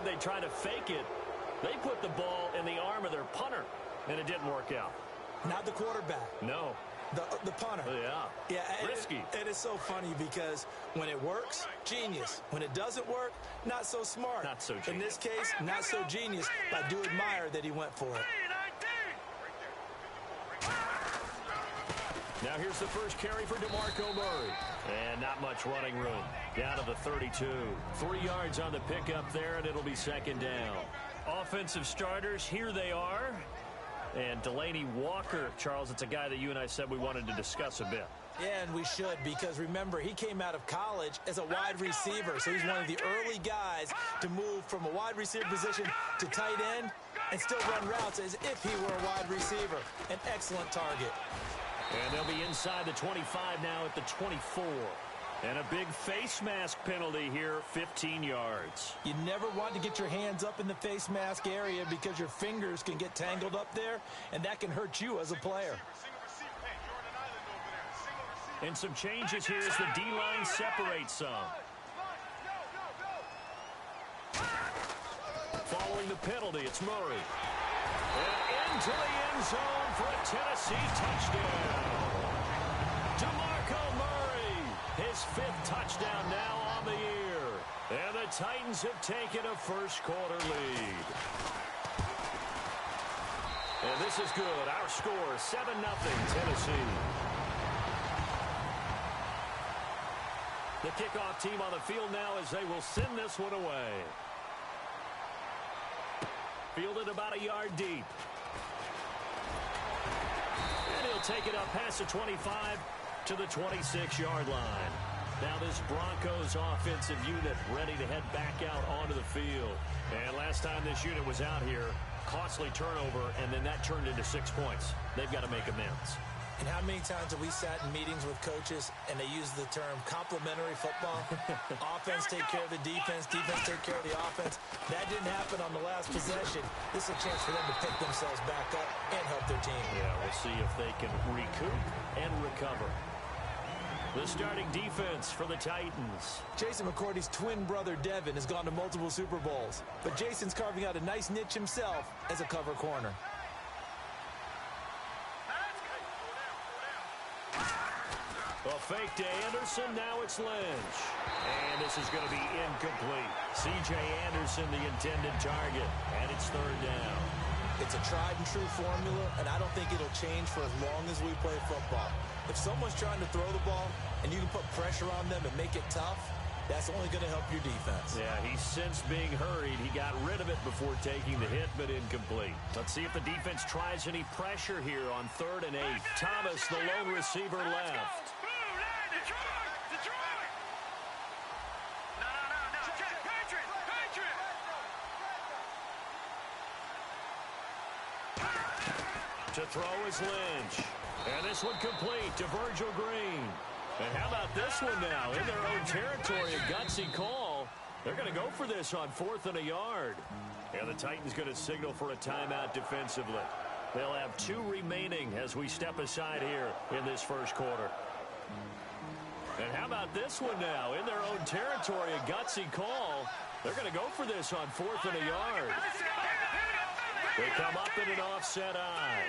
did they try to fake it? They put the ball in the arm of their punter, and it didn't work out. Not the quarterback. No. The punter. Yeah. Risky. It is so funny because when it works, genius. When it doesn't work, not so smart. Not so genius. In this case, not so genius, but I do admire that he went for it. Now here's the first carry for DeMarco Murray. And not much running room. Down to the 32. 3 yards on the pickup there, and it'll be second down. Offensive starters, here they are. And Delaney Walker, Charles, it's a guy that you and I said we wanted to discuss a bit. Yeah, and we should, because remember, he came out of college as a wide receiver, so he's one of the early guys to move from a wide receiver position to tight end and still run routes as if he were a wide receiver. An excellent target. And they'll be inside the 25 now at the 24. And a big face mask penalty here, 15 yards. You never want to get your hands up in the face mask area because your fingers can get tangled up there, and that can hurt you as a player. And some changes here as the D-line separates some. Following the penalty, it's Murray. And into the end zone for a Tennessee touchdown. DeMarco Murray, his 5th touchdown now on the year. And the Titans have taken a first-quarter lead. And this is good. Our score, 7-0 Tennessee. The kickoff team on the field now as they will send this one away. Fielded about a yard deep. And he'll take it up past the 25 to the 26-yard line. Now this Broncos offensive unit ready to head back out onto the field. And last time this unit was out here, costly turnover, and then that turned into 6 points. They've got to make amends. And how many times have we sat in meetings with coaches and they use the term complementary football? Offense take care of the defense, defense take care of the offense. That didn't happen on the last possession. This is a chance for them to pick themselves back up and help their team. Yeah, we'll see if they can recoup and recover. The starting defense for the Titans. Jason McCourty's twin brother, Devin, has gone to multiple Super Bowls. But Jason's carving out a nice niche himself as a cover corner. A fake to Anderson, now it's Lynch. And this is going to be incomplete. C.J. Anderson, the intended target, and it's 3rd down. It's a tried-and-true formula, and I don't think it'll change for as long as we play football. If someone's trying to throw the ball and you can put pressure on them and make it tough, that's only going to help your defense. Yeah, he sensed being hurried. He got rid of it before taking the hit, but incomplete. Let's see if the defense tries any pressure here on 3rd and 8. Thomas, the lone receiver, left. To throw is Lynch. And this one complete to Virgil Green. And how about this one now? In their own territory, a gutsy call. They're going to go for this on 4th and a yard. And the Titans going to signal for a timeout defensively. They'll have 2 remaining as we step aside here in this first quarter. And how about this one now? In their own territory, a gutsy call. They're going to go for this on 4th and a yard. They come up in an offset eye.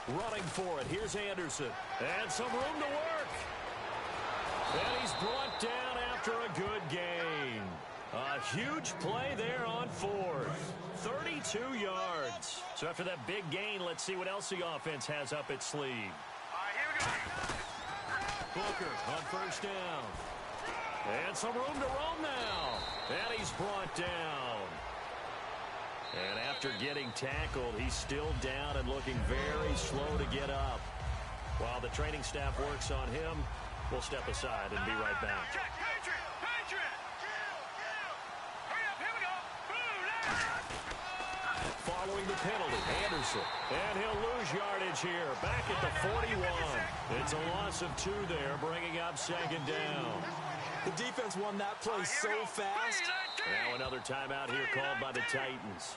Running for it. Here's Anderson. And some room to work. And he's brought down after a good gain. A huge play there on 4th. 32 yards. So after that big gain, let's see what else the offense has up its sleeve. Booker on 1st down. And some room to roam now. And he's brought down. And after getting tackled, he's still down and looking very slow to get up. While the training staff works on him, we'll step aside and be right back. Following the penalty, Anderson. And he'll lose yardage here. Back at the 41. It's a loss of 2 there, bringing up 2nd down. The defense won that play so fast. Now another timeout here called by the Titans.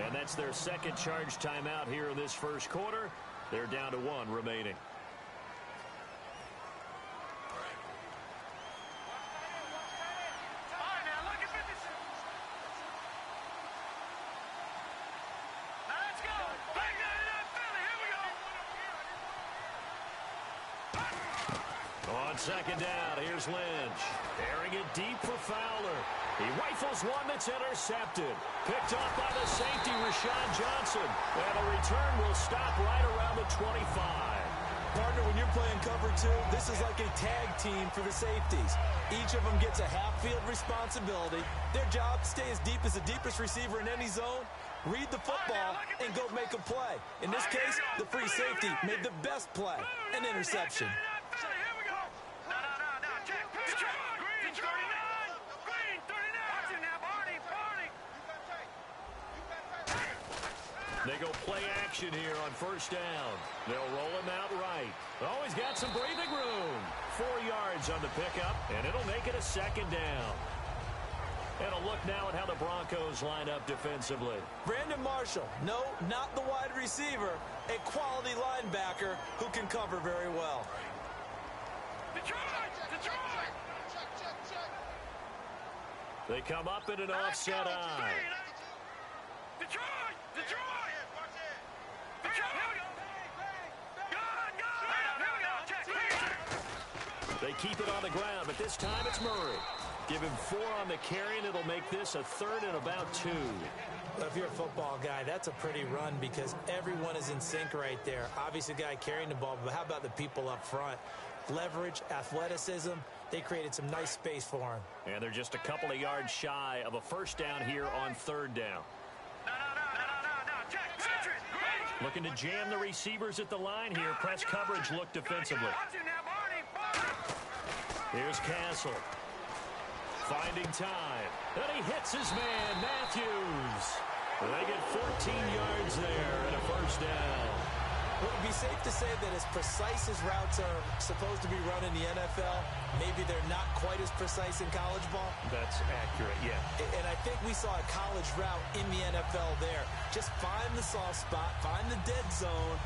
And that's their 2nd charge timeout here in this first quarter. They're down to 1 remaining. second down. Here's Lynch. Airing it deep for Fowler. He rifles one that's intercepted. Picked off by the safety, Rashawn Johnson. And the return will stop right around the 25. Partner, when you're playing cover two, this is like a tag team for the safeties. Each of them gets a half-field responsibility. Their job, stay as deep as the deepest receiver in any zone, read the football, and go make a play. In this case, the free safety made the best play, an interception. They go play action here on first down. They'll roll him out right. Oh, he's got some breathing room. 4 yards on the pickup, and it'll make it a second down. And a look now at how the Broncos line up defensively. Brandon Marshall, no, not the wide receiver, a quality linebacker who can cover very well. They come up in an offset eye. They keep it on the ground, but this time it's Murray. Give him 4 on the carry, and it'll make this a third and about 2. Well, if you're a football guy, that's a pretty run because everyone is in sync right there. Obviously, the guy carrying the ball, but how about the people up front? Leverage, athleticism, they created some nice space for him. And they're just a couple of yards shy of a first down here on third down. Looking to jam the receivers at the line here. Press coverage look defensively. Here's Castle. Finding time. And he hits his man, Matthews. They get 14 yards there and a first down. Would it be safe to say that as precise as routes are supposed to be run in the NFL, maybe they're not quite as precise in college ball? That's accurate, yeah. And I think we saw a college route in the NFL there. Just find the soft spot, find the dead zone,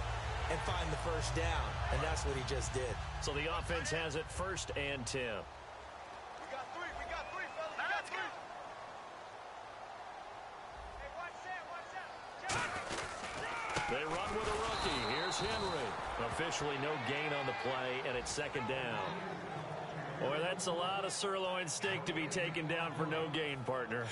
and find the first down. And that's what he just did. So the offense has it 1st and 10. We got three, fellas. We got three. Hey, watch that. They run with a rookie. Here's Henry. Officially no gain on the play, and it's second down. Boy, that's a lot of sirloin steak to be taken down for no gain, partner.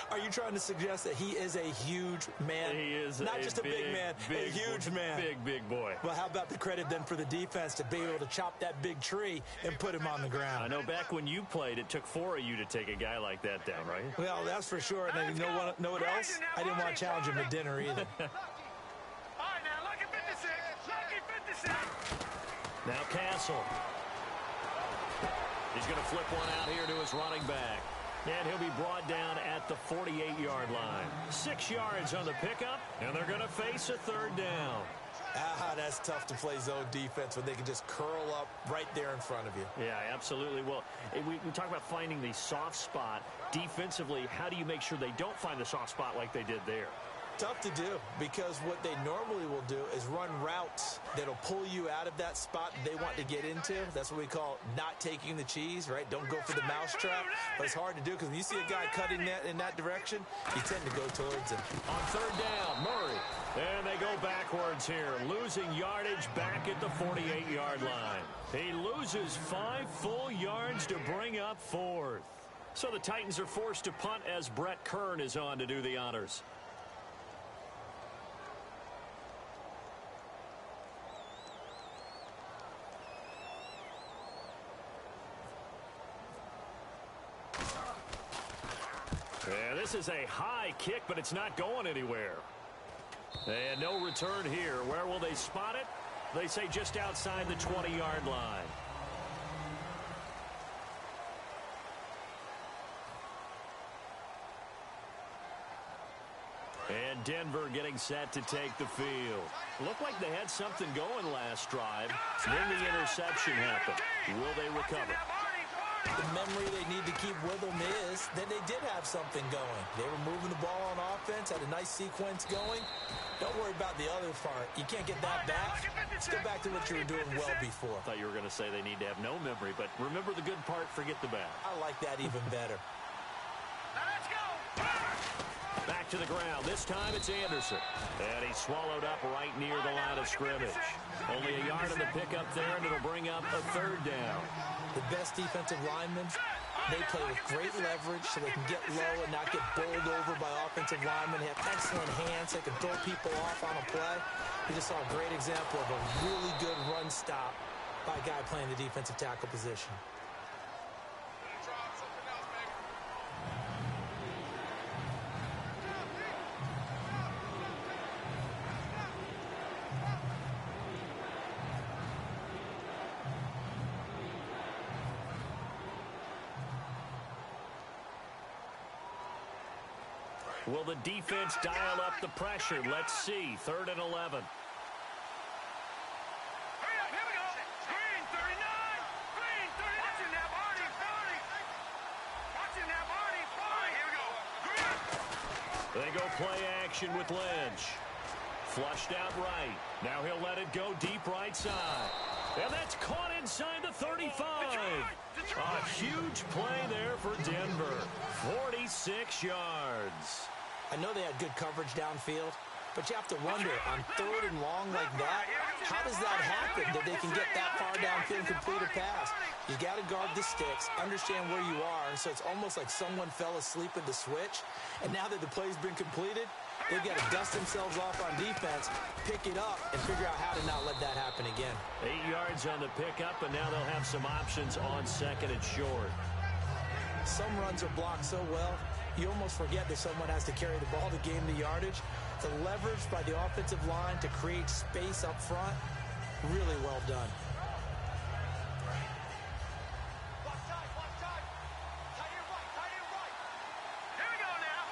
Are you trying to suggest that he is a huge man? He is not just a big man, a huge man. Big boy. Well, how about the credit then for the defense to be able to chop that big tree and put him on the ground? I know back when you played, it took 4 of you to take a guy like that down, right? Well, that's for sure. And you know what else? I didn't want to challenge him to dinner either. All right, now, lucky 56. Lucky 56. Now Castle. He's going to flip one out here to his running back. And he'll be brought down at the 48-yard line. 6 yards on the pickup, and they're going to face a third down. That's tough to play zone defense when they can just curl up right there in front of you. Yeah, absolutely. Well, we talk about finding the soft spot. Defensively, how do you make sure they don't find the soft spot like they did there? Tough to do because what they normally will do is run routes that'll pull you out of that spot they want to get into. That's what we call not taking the cheese, right? Don't go for the mousetrap. But it's hard to do because when you see a guy cutting that in that direction, you tend to go towards him. On third down, Murray. And they go backwards here, losing yardage back at the 48-yard line. He loses 5 full yards to bring up 4th. So the Titans are forced to punt as Brett Kern is on to do the honors. Yeah, this is a high kick, but it's not going anywhere. And no return here. Where will they spot it? They say just outside the 20-yard line. And Denver getting set to take the field. Looked like they had something going last drive. Then the interception happened. Will they recover? The memory they need to keep with them is that they did have something going. They were moving the ball on offense, had a nice sequence going. Don't worry about the other part. You can't get that back. Let's go back to what you were doing well before. I thought you were going to say they need to have no memory, but remember the good part, forget the bad. I like that even better. Now let's go. Back back to the ground. This time it's Anderson. And he's swallowed up right near the line of scrimmage. Only a yard on the pickup there, and it'll bring up a third down. The best defensive linemen, they play with great leverage so they can get low and not get bowled over by offensive linemen. They have excellent hands. They can throw people off on a play. We just saw a great example of a really good run stop by a guy playing the defensive tackle position. Will the defense dial up the pressure? Let's see. 3rd and 11. Hurry up, here we go. Green, 39. Green, 39. Watching that, Barney. Watching that, Barney. All right, here we go. Green. They go play action with Lynch. Flushed out right. Now he'll let it go deep right side. And that's caught inside the 35. A huge play there for Denver. 46 yards. I know they had good coverage downfield, but you have to wonder, on 3rd and long like that, how does that happen that they can get that far downfield and complete a pass? You got to guard the sticks, understand where you are, and so it's almost like someone fell asleep at the switch, and now that the play's been completed, they've got to dust themselves off on defense, pick it up, and figure out how to not let that happen again. 8 yards on the pickup, and now they'll have some options on 2nd and short. Some runs are blocked so well, you almost forget that someone has to carry the ball to gain the yardage. The leverage by the offensive line to create space up front, really well done. Here we go now.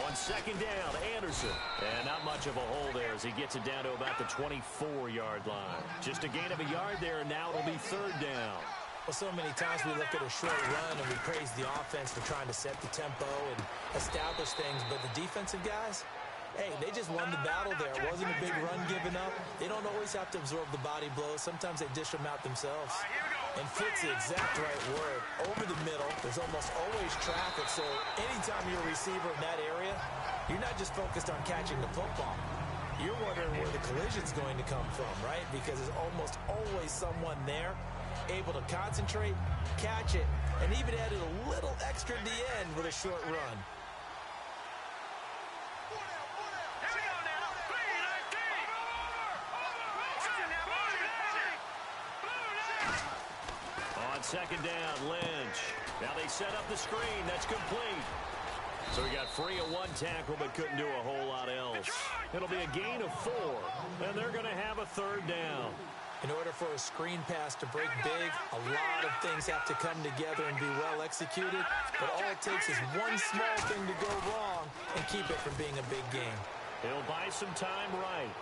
On 2nd down, Anderson. And not much of a hole there as he gets it down to about the 24-yard line. Just a gain of a yard there, and now it'll be 3rd down. Well, so many times we look at a short run and we praise the offense for trying to set the tempo and establish things, but the defensive guys, hey, they just won the battle there. It wasn't a big run given up. They don't always have to absorb the body blows. Sometimes they dish them out themselves. And fit's the exact right word. Over the middle, there's almost always traffic, so anytime you're a receiver in that area, you're not just focused on catching the football. You're wondering where the collision's going to come from, right? Because there's almost always someone there able to concentrate, catch it, and even added a little extra at the end with a short run. Here we go now. Green, 19. On 2nd down, Lynch. Now they set up the screen. That's complete. So he got free of one tackle but couldn't do a whole lot else. It'll be a gain of 4, and they're going to have a 3rd down. In order for a screen pass to break big, a lot of things have to come together and be well executed. But all it takes is one small thing to go wrong and keep it from being a big game. He'll buy some time right.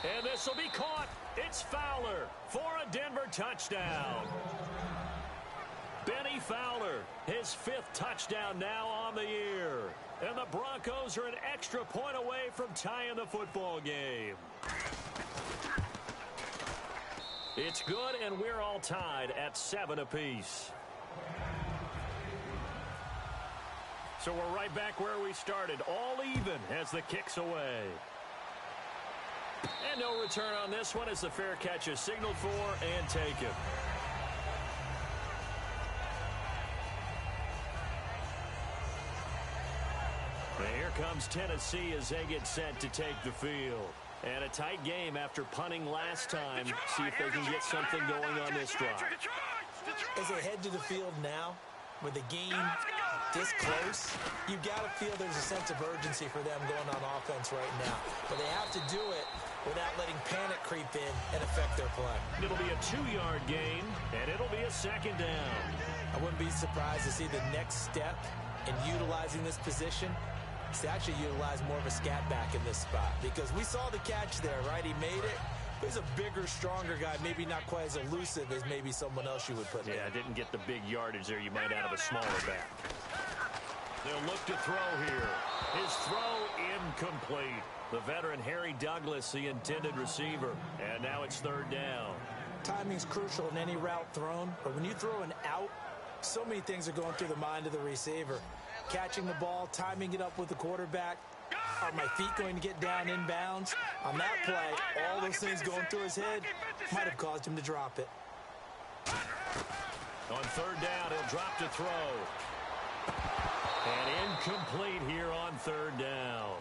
And this will be caught. It's Fowler for a Denver touchdown. Benny Fowler, his 5th touchdown now on the year. And the Broncos are an extra point away from tying the football game. It's good, and we're all tied at 7 apiece. So we're right back where we started, all even as the kick's away. And no return on this one as the fair catch is signaled for and taken. And here comes Tennessee as they get set to take the field. And a tight game after punting last time. See if they can get something going on this drive. As they head to the field now, with the game this close, you've got to feel there's a sense of urgency for them going on offense right now. But they have to do it without letting panic creep in and affect their play. It'll be a 2-yard gain, and it'll be a 2nd down. I wouldn't be surprised to see the next step in utilizing this position to actually utilize more of a scat back in this spot, because we saw the catch there, right? He made it. He's a bigger, stronger guy, maybe not quite as elusive as maybe someone else you would put in. Yeah, didn't get the big yardage there you might out of a smaller back. They'll look to throw here. His throw incomplete. The veteran Harry Douglas, the intended receiver. And now it's 3rd down. Timing's crucial in any route thrown, but when you throw an out So many things are going through the mind of the receiver. Catching the ball, timing it up with the quarterback. Are my feet going to get down inbounds? On that play, all those things going through his head might have caused him to drop it. On third down, he'll drop to throw. And incomplete here on third down.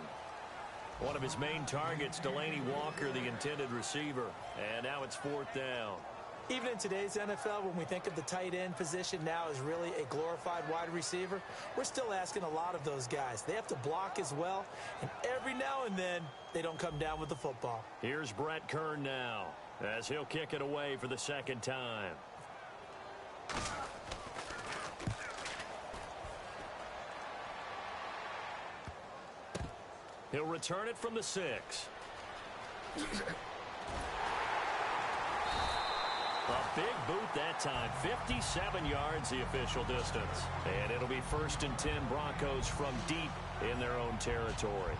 One of his main targets, Delaney Walker, the intended receiver. And now it's fourth down. Even in today's NFL, when we think of the tight end position now as really a glorified wide receiver, we're still asking a lot of those guys. They have to block as well, and every now and then, they don't come down with the football. Here's Brett Kern now, as he'll kick it away for the second time. He'll return it from the 6. A big boot that time. 57 yards the official distance. And it'll be 1st and 10 Broncos from deep in their own territory.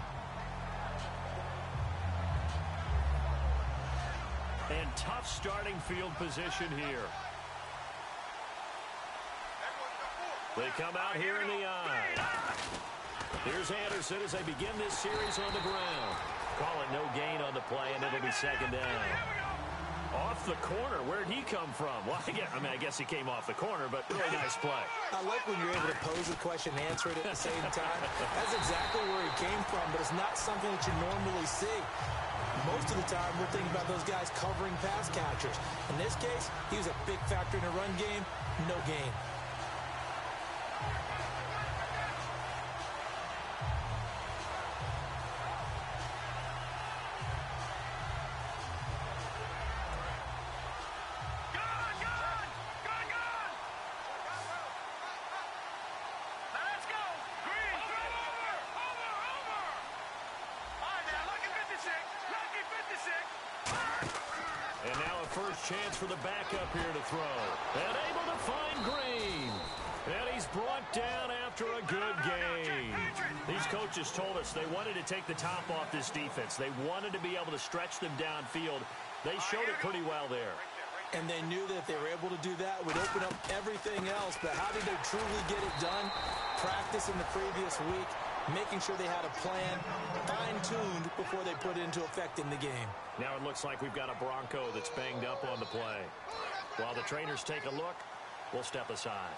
And tough starting field position here. They come out here in the eye. Here's Anderson as they begin this series on the ground. Call it no gain on the play, and it'll be second down. Off the corner. Where'd he come from? Well, I guess he came off the corner, but really nice play. I like when you're able to pose a question and answer it at the same time. That's exactly where he came from, but it's not something that you normally see. Most of the time, we're thinking about those guys covering pass catchers. In this case, he was a big factor in the run game. No gain. Chance for the backup here to throw. And able to find Green. And he's brought down after a good game. These coaches told us they wanted to take the top off this defense. They wanted to be able to stretch them downfield. They showed it pretty well there. And they knew that if they were able to do that, it would open up everything else. But how did they truly get it done? Practice in the previous week, making sure they had a plan, fine-tuned before they put it into effect in the game. Now it looks like we've got a Bronco that's banged up on the play. While the trainers take a look, we'll step aside.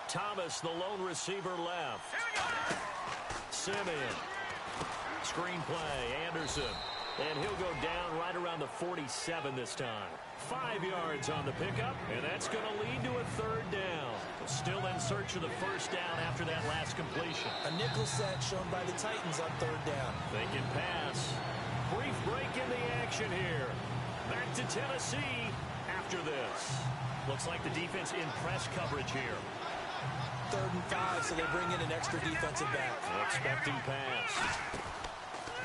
Thomas, the lone receiver left. Simeon. Screen play, Anderson. And he'll go down right around the 47 this time. 5 yards on the pickup, and that's going to lead to a third down. Still in search of the first down after that last completion. A nickel set shown by the Titans on third down. They can pass. Brief break in the action here. Back to Tennessee after this. Looks like the defense in press coverage here. 3rd and 5, so they bring in an extra defensive back. Expecting pass.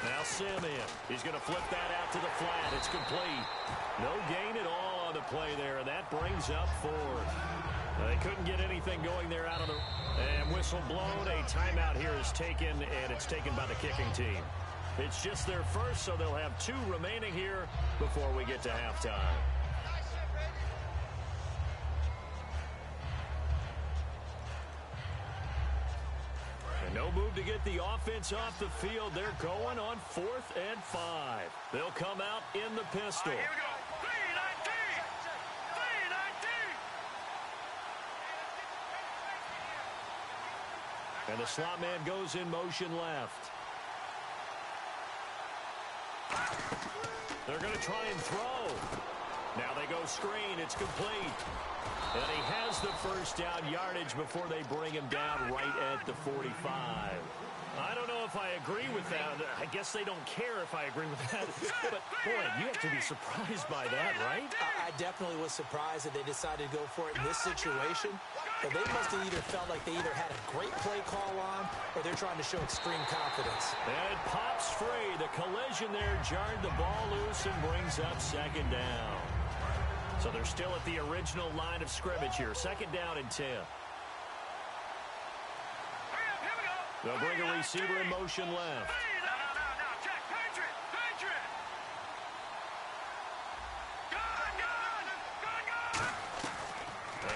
Now Simeon. He's going to flip that out to the flat. It's complete. No gain at all on the play there, and that brings up 4th. They couldn't get anything going there out of the... And whistle blown. A timeout here is taken, and it's taken by the kicking team. It's just their first, so they'll have 2 remaining here before we get to halftime. And no move to get the offense off the field. They're going on 4th and 5. They'll come out in the pistol. Here we go. 3-19. 3-19. And the slot man goes in motion left. They're going to try and throw. Now they go screen. It's complete. And he has the first down yardage before they bring him down right at the 45. I don't know if I agree with that. I guess they don't care if I agree with that. But, boy, you have to be surprised by that, right? I definitely was surprised that they decided to go for it in this situation. But they must have either felt like they either had a great play call on or they're trying to show extreme confidence. And it pops free. The collision there jarred the ball loose and brings up second down. So they're still at the original line of scrimmage here. Second down and 10. They'll bring a receiver in motion left. Now, check. Patriot. Gun.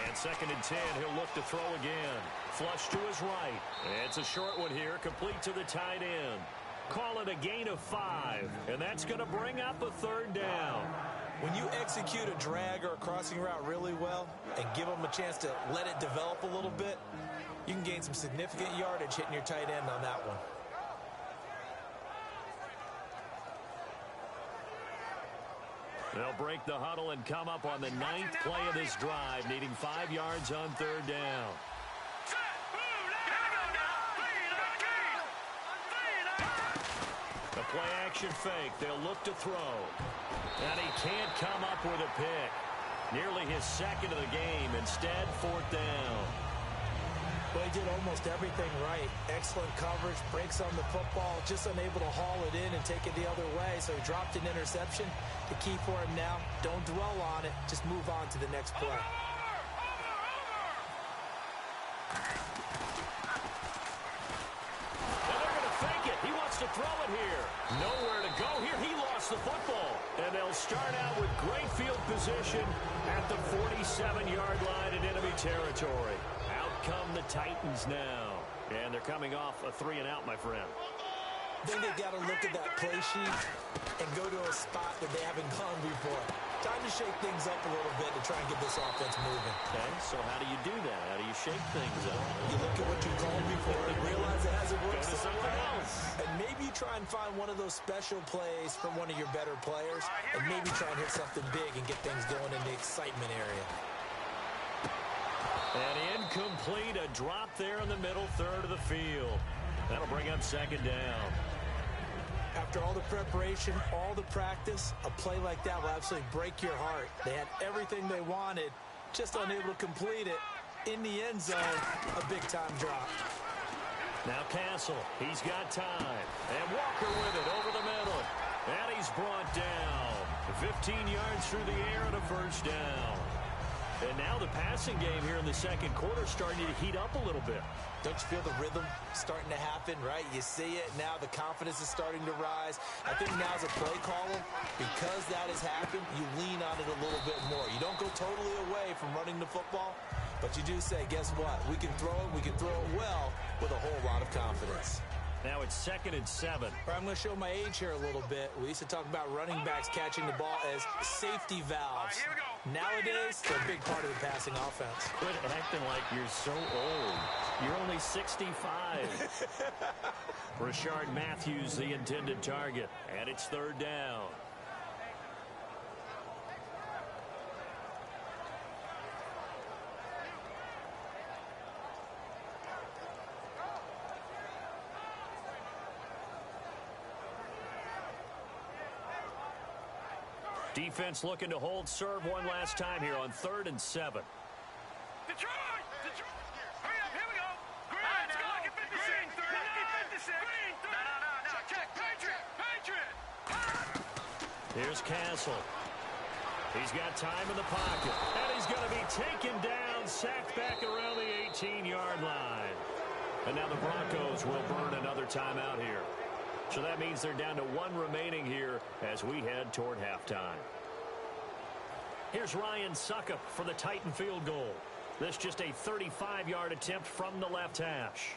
And 2nd and 10. He'll look to throw again. Flush to his right. It's a short one here, complete to the tight end. Call it a gain of 5, and that's going to bring up a 3rd down. When you execute a drag or a crossing route really well and give them a chance to let it develop a little bit, you can gain some significant yardage hitting your tight end on that one. They'll break the huddle and come up on the 9th play of this drive, needing 5 yards on 3rd down. The play-action fake. They'll look to throw. And he can't come up with a pick. Nearly his 2nd of the game. Instead, 4th down. Well, he did almost everything right. Excellent coverage, breaks on the football, just unable to haul it in and take it the other way. So he dropped an interception. The key for him now, don't dwell on it. Just move on to the next play. He wants to throw it here. Nowhere to go here. He lost the football. And they'll start out with great field position at the 47-yard line in enemy territory. Out come the Titans now. And they're coming off a 3-and-out, my friend. Then they've got to look at that play sheet and go to a spot that they haven't gone before. Time to shake things up a little bit to try and get this offense moving. Okay, so how do you do that? How do you shake things up? You look at what you called before and realize it hasn't worked somewhere else. And maybe you try and find one of those special plays from one of your better players, and maybe try and hit something big and get things going in the excitement area. And incomplete, a drop there in the middle third of the field. That'll bring up 2nd down. After all the preparation, all the practice, a play like that will absolutely break your heart. They had everything they wanted, just unable to complete it. In the end zone, a big-time drop. Now Castle, he's got time. And Walker with it over the middle. And he's brought down. 15 yards through the air and a 1st down. And now the passing game here in the 2nd quarter starting to heat up a little bit. Don't you feel the rhythm starting to happen, right? You see it now. The confidence is starting to rise. I think now as a play caller, because that has happened, you lean on it a little bit more. You don't go totally away from running the football, but you do say, guess what? We can throw it. We can throw it well with a whole lot of confidence. Now it's 2nd and 7. I'm going to show my age here a little bit. We used to talk about running backs catching the ball as safety valves. Nowadays, they're a big part of the passing offense. Quit acting like you're so old. You're only 65. Rashard Matthews, the intended target. And it's 3rd down. Defense looking to hold serve one last time here on 3rd and 7. Detroit! Hurry up, here we go! Green, let's go! Look at 56! Green, 56! Green, 30! No. Check! Patriot! Here's Castle. He's got time in the pocket. And he's going to be taken down, sacked back around the 18-yard line. And now the Broncos will burn another timeout here. So that means they're down to 1 remaining here as we head toward halftime. Here's Ryan Suckup for the Titan field goal. This just a 35-yard attempt from the left hash.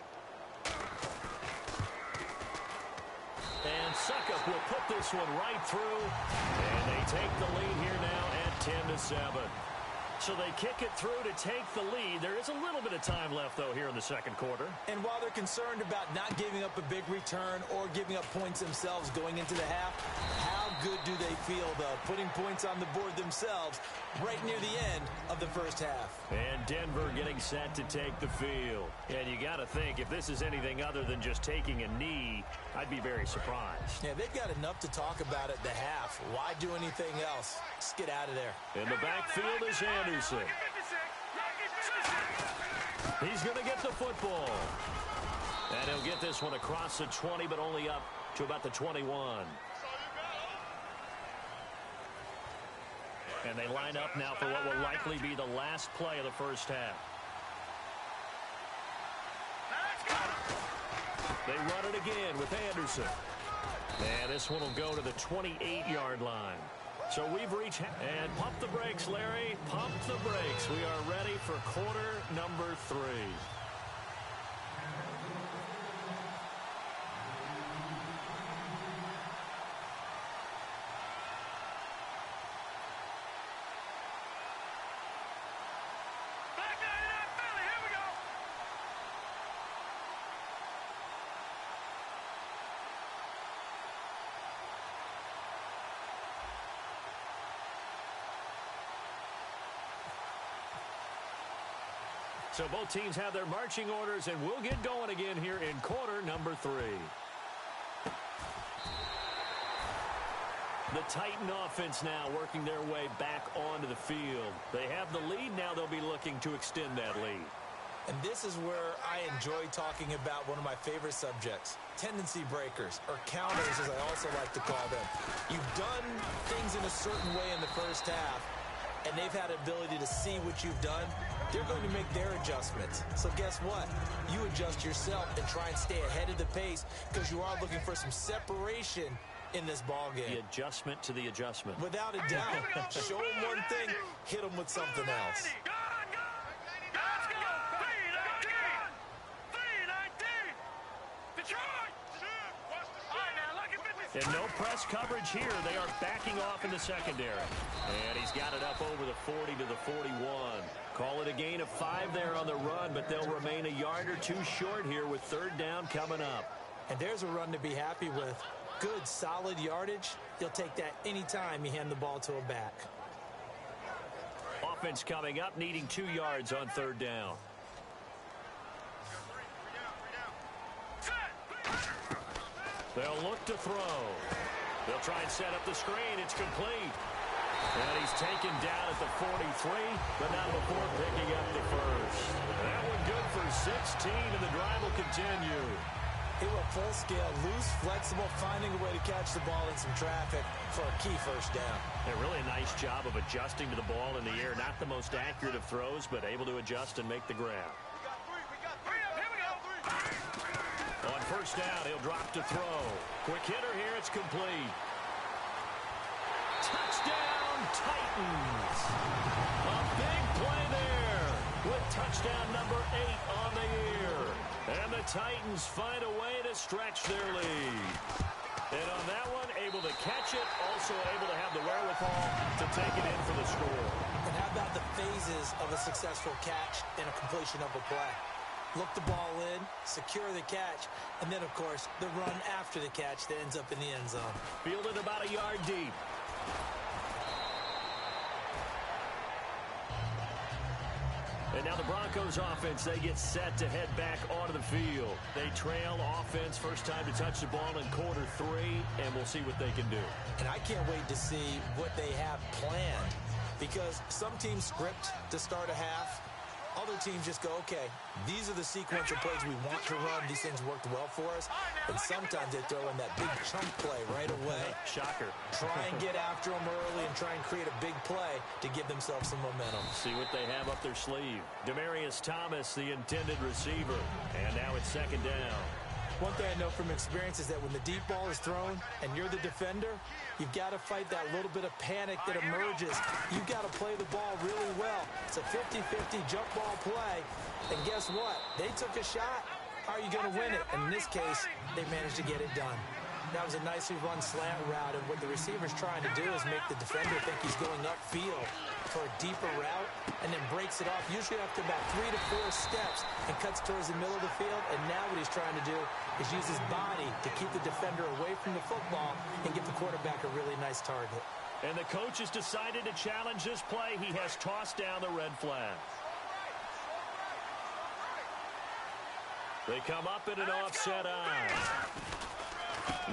And Suckup will put this one right through. And they take the lead here now at 10-7. So they kick it through to take the lead. There is a little bit of time left, though, here in the 2nd quarter. And while they're concerned about not giving up a big return or giving up points themselves going into the half, how good do they feel, though, putting points on the board themselves right near the end of the 1st half? And Denver getting set to take the field. And you got to think, if this is anything other than just taking a knee, I'd be very surprised. Yeah, they've got enough to talk about at the half. Why do anything else? Just get out of there. In the backfield is Anderson. He's going to get the football. And he'll get this one across the 20, but only up to about the 21. And they line up now for what will likely be the last play of the 1st half. They run it again with Anderson. And this one will go to the 28-yard line. So we've reached, and pump the brakes, Larry. Pump the brakes. We are ready for quarter number 3. So both teams have their marching orders, and we'll get going again here in quarter number 3. The Titan offense now working their way back onto the field. They have the lead. Now they'll be looking to extend that lead. And this is where I enjoy talking about one of my favorite subjects, tendency breakers, or counters as I also like to call them. You've done things in a certain way in the first half, and they've had ability to see what you've done. They're going to make their adjustments. So guess what? You adjust yourself and try and stay ahead of the pace because you are looking for some separation in this ball game. The adjustment to the adjustment. Without a doubt. Show them one thing, hit them with something else. And no press coverage here. They are backing off in the secondary. And he's got it up over the 40 to the 41. Call it a gain of 5 there on the run, but they'll remain a yard or 2 short here with third down coming up. And there's a run to be happy with. Good, solid yardage. You'll take that anytime you hand the ball to a back. Offense coming up, needing 2 yards on third down. They'll look to throw. They'll try and set up the screen. It's complete. And he's taken down at the 43, but not before picking up the first. That one good for 16, and the drive will continue. They were full scale, loose, flexible, finding a way to catch the ball in some traffic for a key first down. Yeah, really a nice job of adjusting to the ball in the air. Not the most accurate of throws, but able to adjust and make the grab. On first down, he'll drop to throw. Quick hitter here, it's complete. Touchdown, Titans. A big play there with touchdown number 8 on the year. And the Titans find a way to stretch their lead. And on that one, able to catch it, also able to have the wherewithal to take it in for the score. And how about the phases of a successful catch and a completion of a play? Look the ball in, secure the catch, and then, of course, the run after the catch that ends up in the end zone. Fielded about a yard deep. And now the Broncos offense, they get set to head back onto the field. They trail offense, first time to touch the ball in quarter 3, and we'll see what they can do. And I can't wait to see what they have planned, because some teams script to start a half. Other teams just go, okay, these are the sequence of plays we want to run. These things worked well for us. And sometimes they throw in that big chunk play right away. Shocker. Try and get after them early and try and create a big play to give themselves some momentum. See what they have up their sleeve. Demaryius Thomas, the intended receiver. And now it's second down. One thing I know from experience is that when the deep ball is thrown and you're the defender, you've got to fight that little bit of panic that emerges. You've got to play the ball really well. It's a 50-50 jump ball play. And guess what? They took a shot. How are you going to win it? And in this case, they managed to get it done. That was a nicely run slant route, and what the receiver's trying to do is make the defender think he's going upfield for a deeper route, and then breaks it off, usually after about 3 to 4 steps, and cuts towards the middle of the field. And now what he's trying to do is use his body to keep the defender away from the football and give the quarterback a really nice target. And the coach has decided to challenge this play. He has tossed down the red flag. They come up in an offset eye.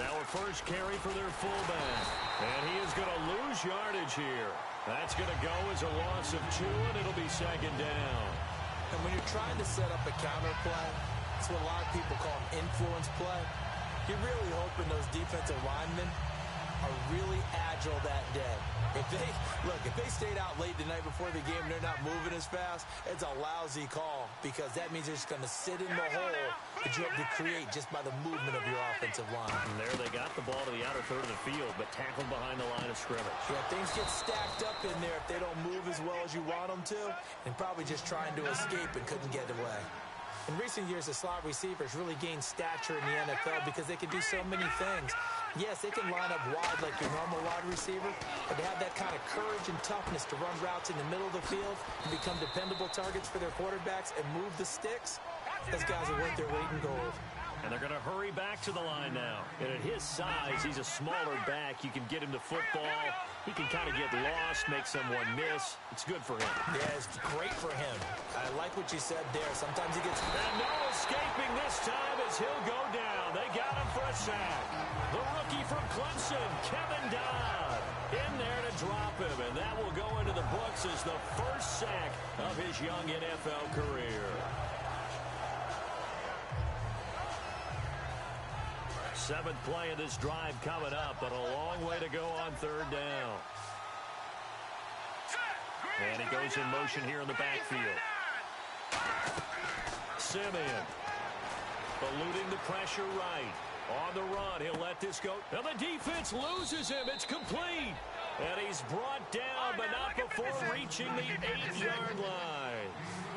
Now a first carry for their fullback. And he is going to lose yardage here. That's going to go as a loss of 2, and it'll be second down. And when you're trying to set up a counter play, it's what a lot of people call an influence play. You're really hoping those defensive linemen are really agile that day. If they stayed out late the night before the game, they're not moving as fast, it's a lousy call because that means they're just going to sit in the hole that you have to create just by the movement of your offensive line. And there they got the ball to the outer third of the field, but tackled behind the line of scrimmage. Yeah, things get stacked up in there if they don't move as well as you want them to, and probably just trying to escape and couldn't get away. In recent years, the slot receivers really gained stature in the NFL because they can do so many things. Yes, they can line up wide like your normal wide receiver, but they have that kind of courage and toughness to run routes in the middle of the field and become dependable targets for their quarterbacks and move the sticks. Those guys are worth their weight in gold. And they're going to hurry back to the line now. And at his size, he's a smaller back. You can get him to football. He can kind of get lost, make someone miss. It's good for him. Yeah, it's great for him. I like what you said there. Sometimes he gets... And no escaping this time as he'll go down. They got him for a sack. The rookie from Clemson, Kevin Dodd, in there to drop him. And that will go into the books as the first sack of his young NFL career. Seventh play of this drive coming up, but a long way to go on third down. And he goes in motion here in the backfield. Simeon eluding the pressure right. On the run, he'll let this go. Now the defense loses him. It's complete. And he's brought down, but not before reaching the 8-yard line.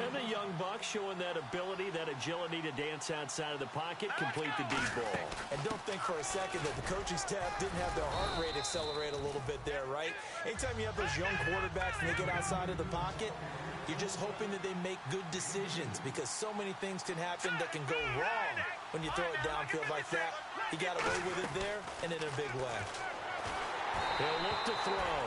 And the young buck showing that ability, that agility to dance outside of the pocket, complete the deep ball. And don't think for a second that the coaching staff didn't have their heart rate accelerate a little bit there, right? Anytime you have those young quarterbacks and they get outside of the pocket, you're just hoping that they make good decisions because so many things can happen that can go wrong when you throw it downfield like that. He got away with it there and in a big way. He'll look to throw,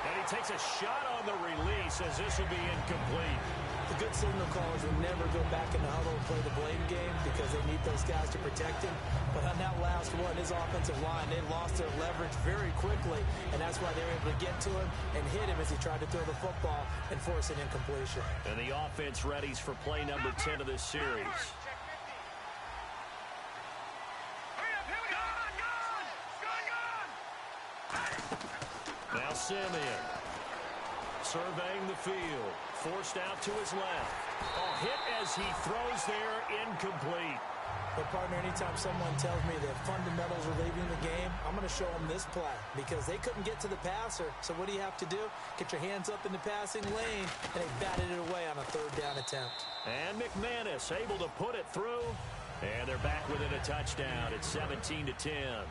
and he takes a shot on the release as this will be incomplete. The good signal callers will never go back in the huddle and play the blame game because they need those guys to protect him. But on that last one, his offensive line, they lost their leverage very quickly, and that's why they were able to get to him and hit him as he tried to throw the football and force an incompletion. And the offense readies for play number 10 of this series. Now Simeon surveying the field, forced out to his left. Hit as he throws there, incomplete. But, partner, anytime someone tells me the fundamentals are leaving the game, I'm going to show them this play because they couldn't get to the passer. So what do you have to do? Get your hands up in the passing lane, and they batted it away on a third down attempt. And McManus able to put it through, and they're back within a touchdown. It's 17-10.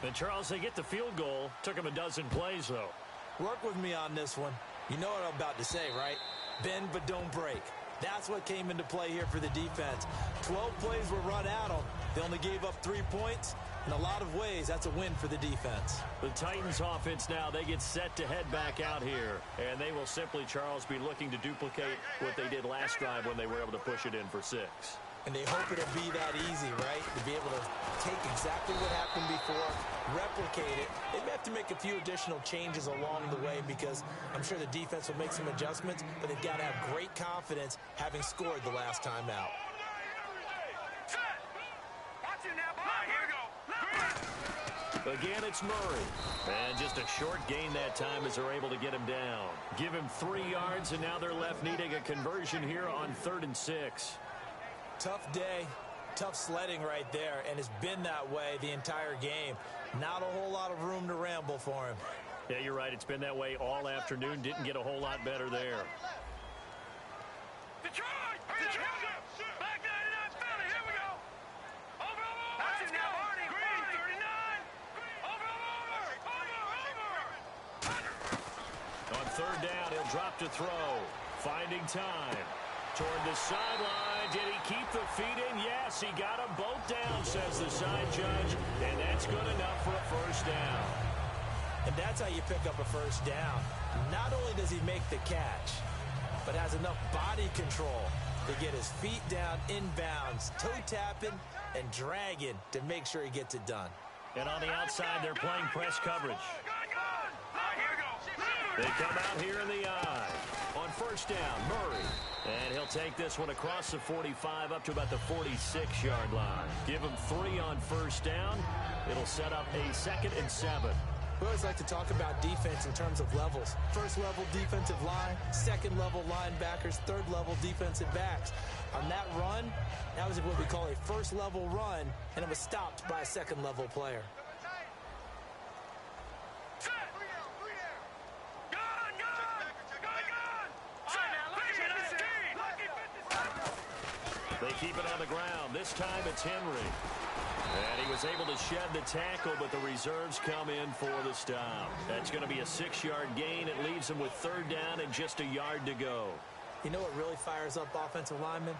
And, Charles, they get the field goal. Took them a dozen plays, though. Work with me on this one. You know what I'm about to say, right? Bend but don't break. That's what came into play here for the defense. 12 plays were run at them. They only gave up 3 points. In a lot of ways, that's a win for the defense. The Titans offense now, they get set to head back out here. And they will simply, Charles, be looking to duplicate what they did last drive when they were able to push it in for 6. And they hope it'll be that easy, right? To be able to take exactly what happened before, replicate it. They may have to make a few additional changes along the way because I'm sure the defense will make some adjustments, but they've got to have great confidence having scored the last time out. Again, it's Murray. And just a short gain that time as they're able to get him down. Give him 3 yards, and now they're left needing a conversion here on 3rd and 6. Tough day, tough sledding right there, and it's been that way the entire game. Not a whole lot of room to ramble for him. Yeah, you're right. It's been that way all afternoon. Didn't get a whole lot better there. Detroit! Back 99 Philly, here we go. Over. Watch it now, Artie. Green, 39. Over. On 3rd down, he'll drop to throw. Finding time. Toward the sideline. Did he keep the feet in? Yes, he got them both down, says the side judge. And that's good enough for a first down. And that's how you pick up a first down. Not only does he make the catch, but has enough body control to get his feet down inbounds, toe tapping and dragging to make sure he gets it done. And on the outside, they're playing press coverage. They come out here in the eye. On 1st down, Murray. And he'll take this one across the 45 up to about the 46-yard line. Give him 3 on 1st down. It'll set up a 2nd and 7. We always like to talk about defense in terms of levels. First level defensive line, second level linebackers, third level defensive backs. On that run, that was what we call a first level run, and it was stopped by a second level player. They keep it on the ground. This time it's Henry. And he was able to shed the tackle, but the reserves come in for the stop. That's going to be a 6-yard gain. It leaves them with third down and just a yard to go. You know what really fires up offensive linemen?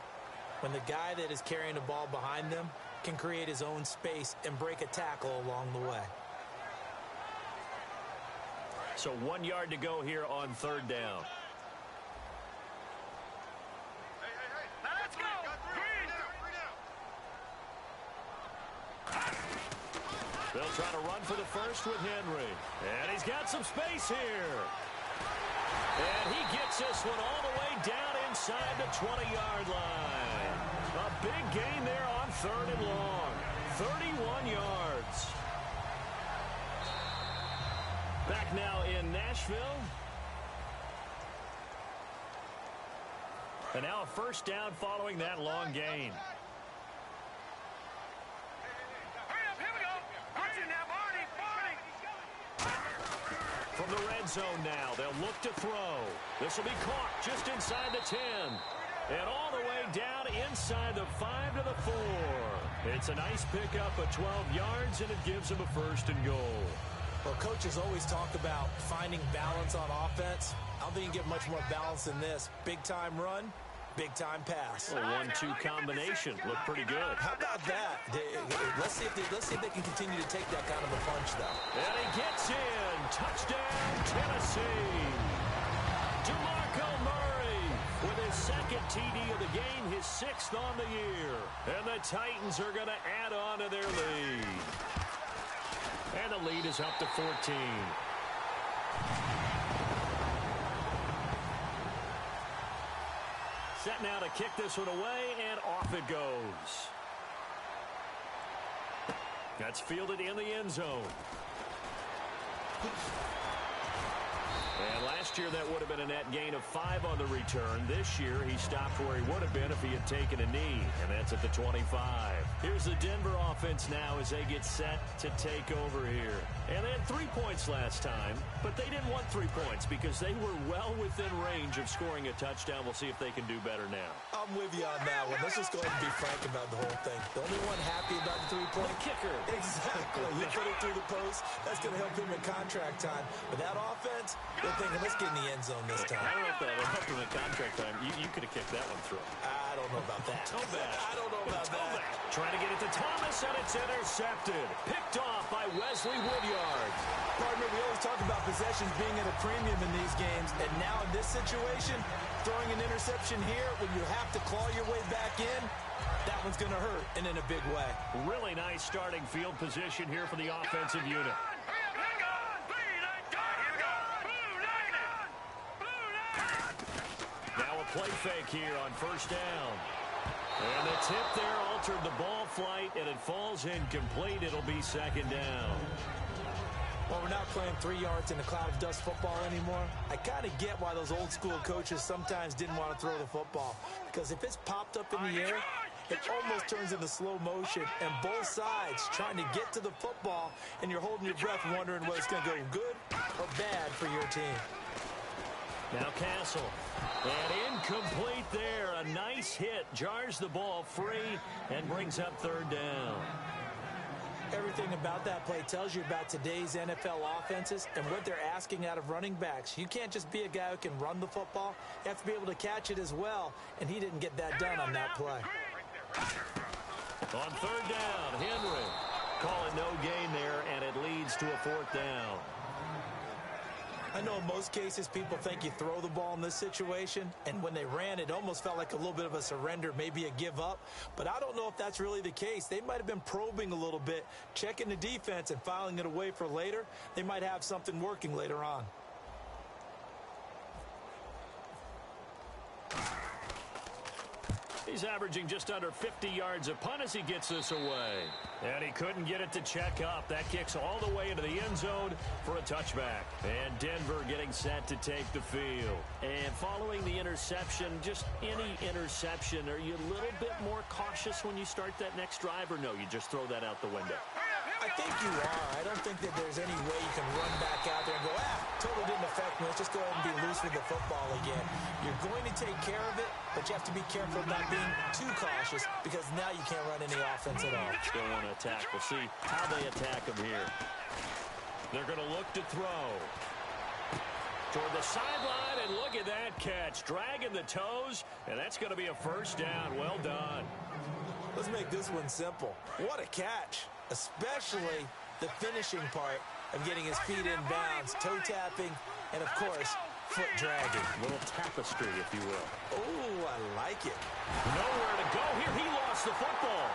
When the guy that is carrying the ball behind them can create his own space and break a tackle along the way. So 1 yard to go here on third down. Let's go! They'll try to run for the first with Henry. And he's got some space here. And he gets this one all the way down inside the 20-yard line. A big gain there on third and long. 31 yards. Back now in Nashville. And now a first down following that long gain. From the red zone now, they'll look to throw. This will be caught just inside the 10. And all the way down inside the 5 to the 4. It's a nice pickup of 12 yards, and it gives them a first and goal. Well, coaches always talk about finding balance on offense. I don't think you can get much more balance than this. Big-time run, big-time pass. A 1-2 combination. Looked pretty good. How about that? Let's see if they can continue to take that kind of a punch, though. And he gets in. Touchdown, Tennessee. DeMarco Murray with his second TD of the game, his 6th on the year. And the Titans are going to add on to their lead. And the lead is up to 14. Set now to kick this one away, and off it goes. That's fielded in the end zone. And last year that would have been a net gain of 5 on the return. This year he stopped where he would have been if he had taken a knee, and that's at the 25. Here's the Denver offense now as they get set to take over here. And they had 3 points last time, but they didn't want 3 points because they were well within range of scoring a touchdown. We'll see if they can do better now. I'm with you on that one. Let's just go ahead and be frank about the whole thing. The only one happy about the 3-point kicker. Exactly. You put it through the post. That's going to help him in contract time. But that offense, they're thinking, let's get in the end zone this time. I don't know if that helped him in contract time. You could have kicked that one through. I don't know about that. I don't know about that. Trying to get it to Thomas, and it's intercepted. Picked off by Wesley Woodyard. Partner, we always talk about possessions being at a premium in these games, and now in this situation, throwing an interception here when you have to claw your way back in, that one's going to hurt, and in a big way. Really nice starting field position here for the offensive unit. Now a play fake here on first down. And the tip there altered the ball flight, and it falls incomplete. It'll be second down. Well, we're not playing 3 yards in a cloud of dust football anymore. I kind of get why those old school coaches sometimes didn't want to throw the football. Because if it's popped up in the air, it almost turns into slow motion. And both sides trying to get to the football, and you're holding your breath wondering whether it's going to go good or bad for your team. Now Castle. And incomplete there. A nice hit. Jars the ball free and brings up third down. Everything about that play tells you about today's NFL offenses and what they're asking out of running backs. You can't just be a guy who can run the football. You have to be able to catch it as well, and he didn't get that done on that play. On third down, Henry. Call it no gain there, and it leads to a fourth down. I know in most cases people think you throw the ball in this situation, and when they ran, it almost felt like a little bit of a surrender, maybe a give up. But I don't know if that's really the case. They might have been probing a little bit, checking the defense and filing it away for later. They might have something working later on. He's averaging just under 50 yards a punt as he gets this away. And he couldn't get it to check up. That kicks all the way into the end zone for a touchback. And Denver getting set to take the field. And following the interception, just any interception, are you a little bit more cautious when you start that next drive, or no, you just throw that out the window? I think you are. I don't think that there's any way you can run back out there and go, totally didn't affect me. Let's just go ahead and be loose with the football again. You're going to take care of it, but you have to be careful of not being too cautious because now you can't run any offense at all. Still want to attack. We'll see how they attack him here. They're going to look to throw. Toward the sideline, and look at that catch. Dragging the toes, and that's going to be a first down. Well done. Let's make this one simple. What a catch, especially the finishing part of getting his feet in bounds, toe tapping, and, of course, foot dragging. A little tapestry, if you will. Oh, I like it. Nowhere to go here. He lost the football.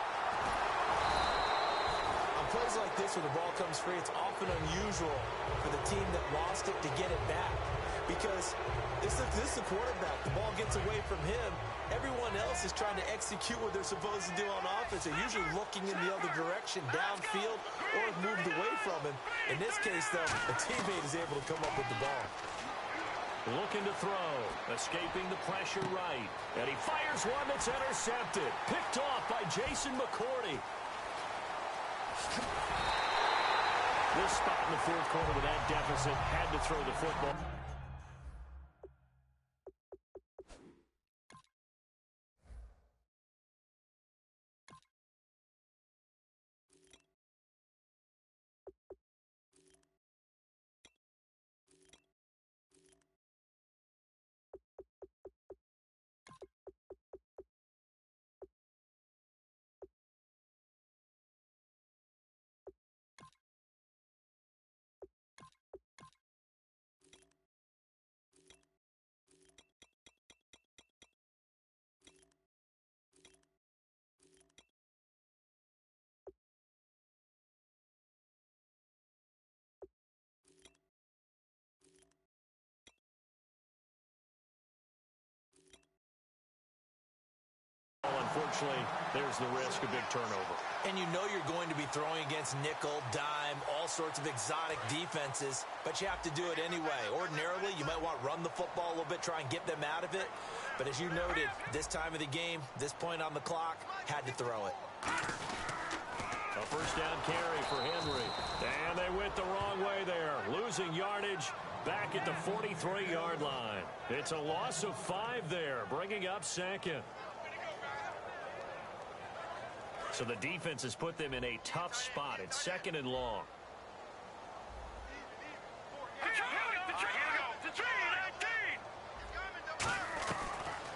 On plays like this where the ball comes free, it's often unusual for the team that lost it to get it back. Because this is the quarterback. The ball gets away from him. Everyone else is trying to execute what they're supposed to do on offense. They're usually looking in the other direction, downfield, or have moved away from him. In this case, though, a teammate is able to come up with the ball. Looking to throw, escaping the pressure right. And he fires one that's intercepted. Picked off by Jason McCourty. This spot in the fourth quarter with that deficit, had to throw the football. Unfortunately, there's the risk of big turnover. And you know you're going to be throwing against nickel, dime, all sorts of exotic defenses, but you have to do it anyway. Ordinarily, you might want to run the football a little bit, try and get them out of it. But as you noted, this time of the game, this point on the clock, had to throw it. A first down carry for Henry. And they went the wrong way there. Losing yardage back at the 43-yard line. It's a loss of 5 there, bringing up second. So the defense has put them in a tough spot. It's second and long.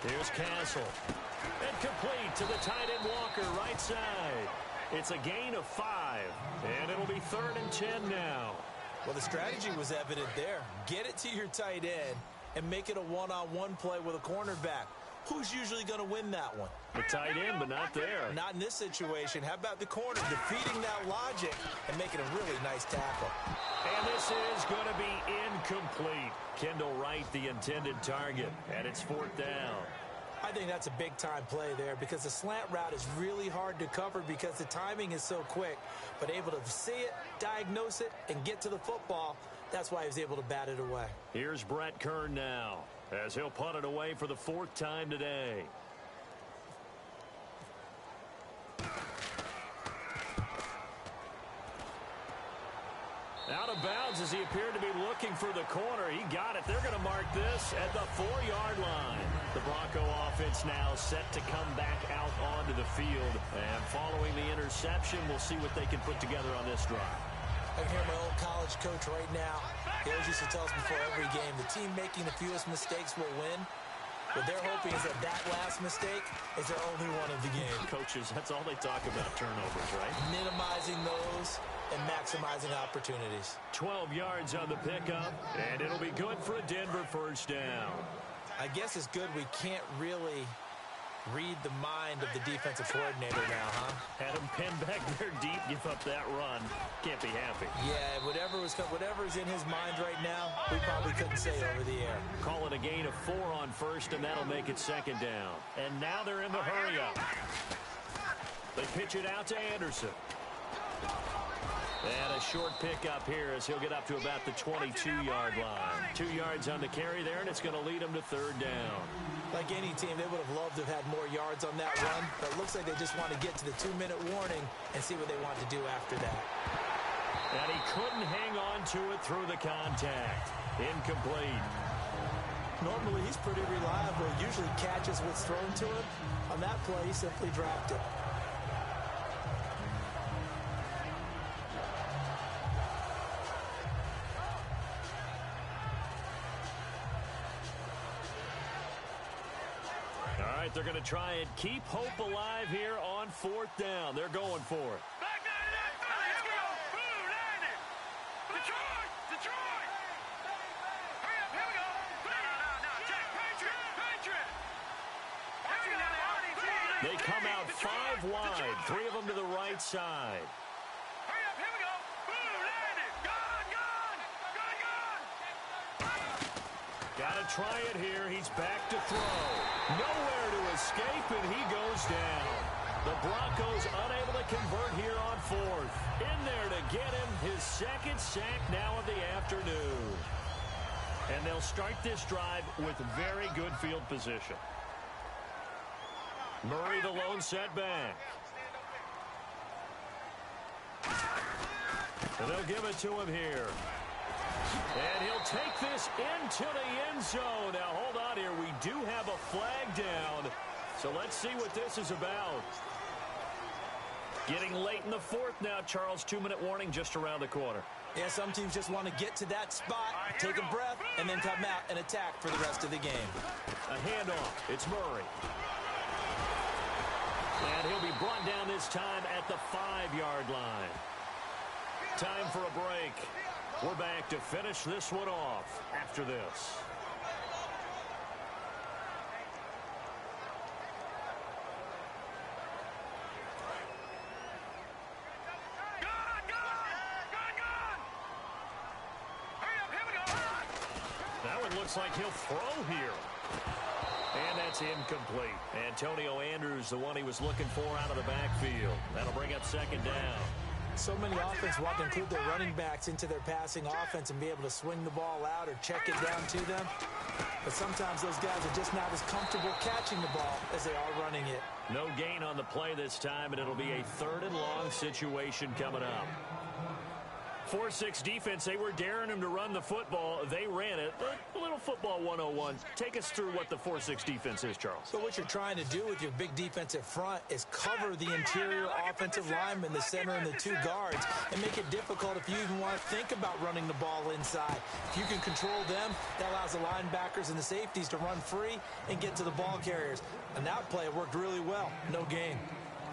Here's Castle. And complete to the tight end Walker, right side. It's a gain of 5, and it'll be 3rd and 10 now. Well, the strategy was evident there. Get it to your tight end and make it a one-on-one play with a cornerback. Who's usually going to win that one? The tight end, but not there. Not in this situation. How about the corner defeating that logic and making a really nice tackle? And this is going to be incomplete. Kendall Wright, the intended target, and it's 4th down. I think that's a big-time play there because the slant route is really hard to cover because the timing is so quick. But able to see it, diagnose it, and get to the football, that's why he was able to bat it away. Here's Brett Kern now, as he'll punt it away for the 4th time today. Out of bounds as he appeared to be looking for the corner. He got it. They're going to mark this at the 4-yard line. The Bronco offense now set to come back out onto the field. And following the interception, we'll see what they can put together on this drive. I can hear my old college coach right now. He always used to tell us before every game, the team making the fewest mistakes will win. What they're hoping is that last mistake is their only one of the game. Coaches, that's all they talk about, turnovers, right? Minimizing those and maximizing opportunities. 12 yards on the pickup, and it'll be good for a Denver first down. I guess it's good we can't really Read the mind of the defensive coordinator now, huh? Had him pinned back there deep, give up that run. Can't be happy. Yeah, whatever's in his mind right now, we probably couldn't say over the air. Call it a gain of 4 on first, and that'll make it second down. And now they're in the hurry-up. They pitch it out to Anderson. And a short pickup here as he'll get up to about the 22-yard line. 2 yards on the carry there, and it's going to lead him to third down. Like any team, they would have loved to have had more yards on that run, but it looks like they just want to get to the 2-minute warning and see what they want to do after that. And he couldn't hang on to it through the contact. Incomplete. Normally, he's pretty reliable. He usually catches what's thrown to him. On that play, he simply dropped it. They're going to try and keep hope alive here on fourth down. They're going for it. Back down to that. Let's go. Boom, landed. Detroit. Detroit. Hurry up. Here we go. No. Check. Patriot. Here we go. They come out 5 wide. 3 of them to the right side. Hurry up. Here we go. Boom, landed. Gone. Got to try it here. He's back to throw. Nowhere to escape, and he goes down. The Broncos unable to convert here on fourth. In there to get him his second sack now of the afternoon. And they'll start this drive with very good field position. Murray the lone setback. And they'll give it to him here. And he'll take this into the end zone. Now, hold on here. We do have a flag down. So let's see what this is about. Getting late in the fourth now, Charles. 2-minute warning just around the corner. Yeah, some teams just want to get to that spot, take a breath, and then come out and attack for the rest of the game. A handoff. It's Murray. And he'll be brought down this time at the 5-yard line. Time for a break. We're back to finish this one off after this. That one looks like he'll throw here. And that's incomplete. Antonio Andrews, the one he was looking for out of the backfield. That'll bring up second down. So many offenses want to include their running backs into their passing offense and be able to swing the ball out or check it down to them. But sometimes those guys are just not as comfortable catching the ball as they are running it. No gain on the play this time, and it'll be a 3rd and long situation coming up. 4-6 defense, they were daring him to run the football. They ran it. A little football 101. Take us through what the 4-6 defense is, Charles. So what you're trying to do with your big defensive front is cover the interior offensive lineman, the center, and the 2 guards, and make it difficult if you even want to think about running the ball inside. If you can control them, that allows the linebackers and the safeties to run free and get to the ball carriers. And that play worked really well. No gain.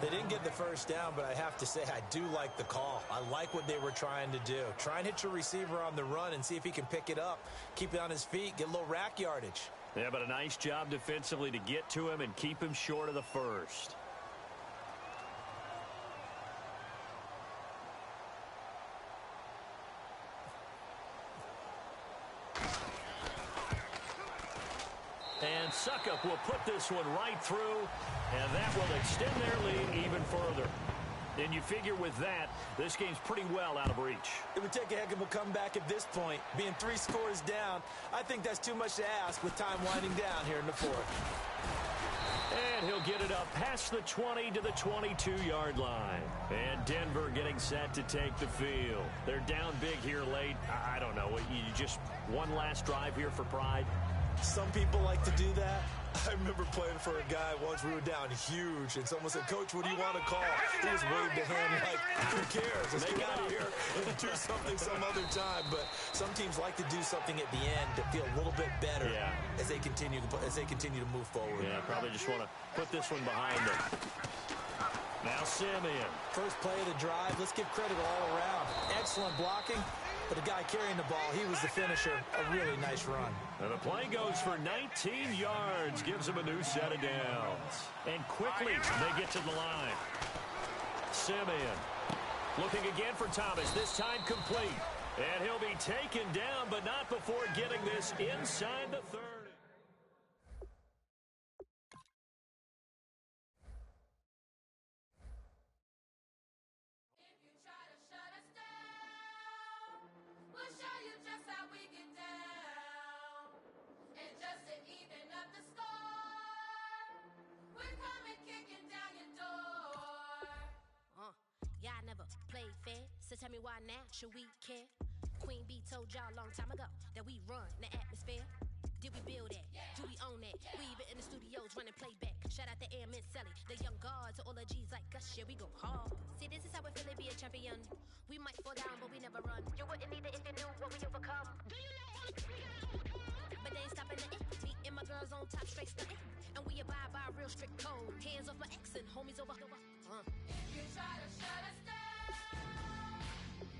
They didn't get the first down, but I have to say I do like the call. I like what they were trying to do. Try and hit your receiver on the run and see if he can pick it up, keep it on his feet, get a little rack yardage. Yeah, but a nice job defensively to get to him and keep him short of the first. And Suckup will put this one right through, and that will extend their lead even further. And you figure with that, this game's pretty well out of reach. It would take a heck of a comeback at this point. Being 3 scores down, I think that's too much to ask with time winding down here in the 4th. And he'll get it up past the 20 to the 22-yard line. And Denver getting set to take the field. They're down big here late. I don't know. You just one last drive here for pride? Some people like to do that. I remember playing for a guy once. We were down huge, and someone said, "Coach, what do you want to call?" He just waved a hand like, "Who cares? Let's get out of here and do something some other time." But some teams like to do something at the end to feel a little bit better as they continue to move forward. Yeah, probably just want to put this one behind them. Now Simeon. First play of the drive. Let's give credit all around. Excellent blocking but the guy carrying the ball, he was the finisher. A really nice run. And the play goes for 19 yards, gives him a new set of downs. And quickly, they get to the line. Simeon looking again for Thomas, this time complete. And he'll be taken down, but not before getting this inside the 30. So tell me why now should we care? Queen Bee told y'all a long time ago that we run the atmosphere. Did we build that? Do we own that? We even in the studios running playback. Shout out to Airman Sally, the young guards, to all the G's like us. Yeah, we go hard. See, this is how we feel to be a champion. We might fall down, but we never run. You wouldn't need it if you knew what we overcome. Do you know all the But they ain't stopping nothing. Me and my girls on top, straight stunting. And we abide by a real strict code. Hands off my ex and homies over. If you try to shut us down,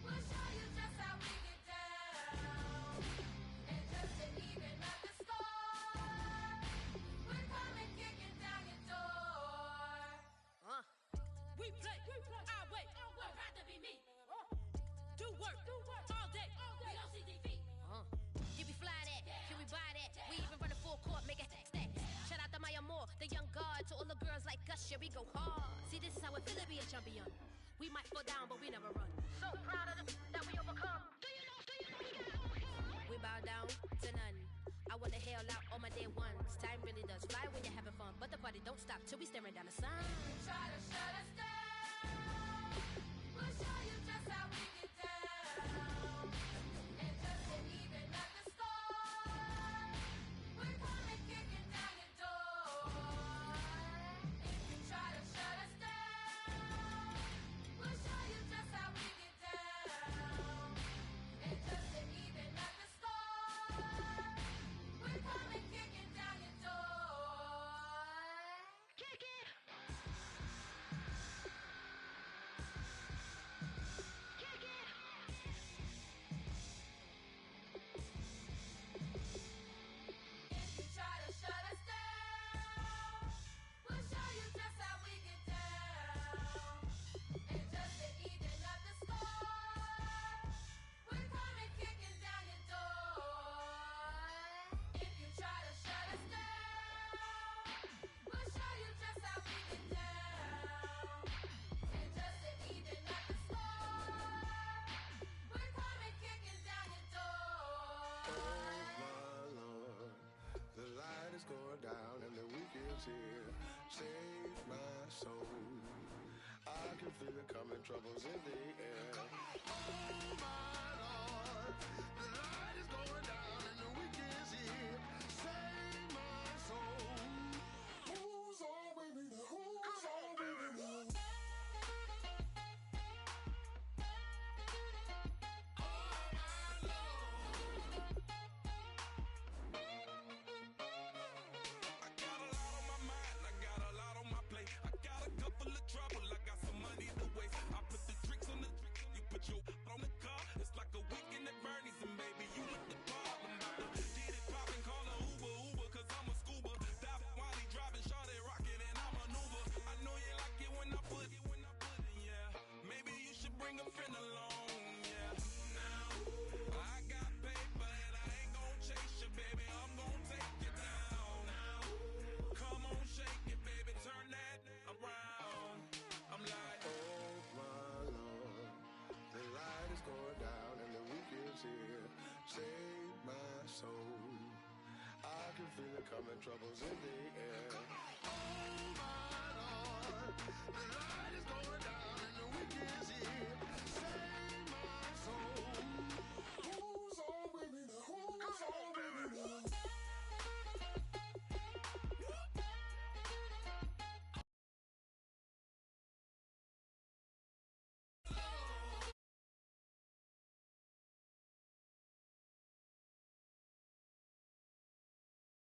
we'll show you just how we get down. And just to even up the score, we're coming kicking down your door. We play our way. I'd rather be me. Do work all day. We don't see defeat. Here we fly that, here we buy that. We even run a full court, make it stack. Shout out to Maya Moore, the young guard, to all the girls like us. Yeah, we go hard. See, this is how it feel to be a champion. We might fall down, but we never run. So proud of that we overcome. Do you know? We bow down to none. I wanna hail out all my day ones. Time really does fly when you're having fun, but the party don't stop till we staring down the sun. Try to shut us down. We'll show you just how we get down. And just to even up the score, we're coming kicking down your door. If you try to shut us down, we'll show you just how we get down. And just to even up the score, we're coming kicking down your door. Kick it! Kick it! If you try to shut us down, we'll show you just how we get down. And just to even up the score, we're coming kicking down your door. If you try to shut us down, we'll show you just how we get down. And just to even up the score, we're coming kicking down your door. My Lord, the light is going down and the week is here. Save my soul. I can feel it coming, troubles in the air. Oh my Lord, the light is going down and the week is here. Save my soul. Who's all with me? Who's all with me? I got a lot on my mind, I got a lot on my plate. I got a couple of trouble, I got some money to waste. I put the tricks on the tricks, you put your on the car. It's like a weekend at Bernie's, and baby, you look the part. I'm about to get it poppin', call a Uber, cause I'm a scuba. Dive while he driving, shawty rockin', and I maneuver. I know you like it when I put it, yeah. Maybe you should bring a friend along, yeah. Now, I got paper and I ain't gon' chase you, baby. I'm gon' take you down. Come on, shake it, baby. Turn that around. I'm like, Oh my Lord, the light is going down and the week is here. Save my soul. I can feel it coming, troubles in the air. Oh my Lord,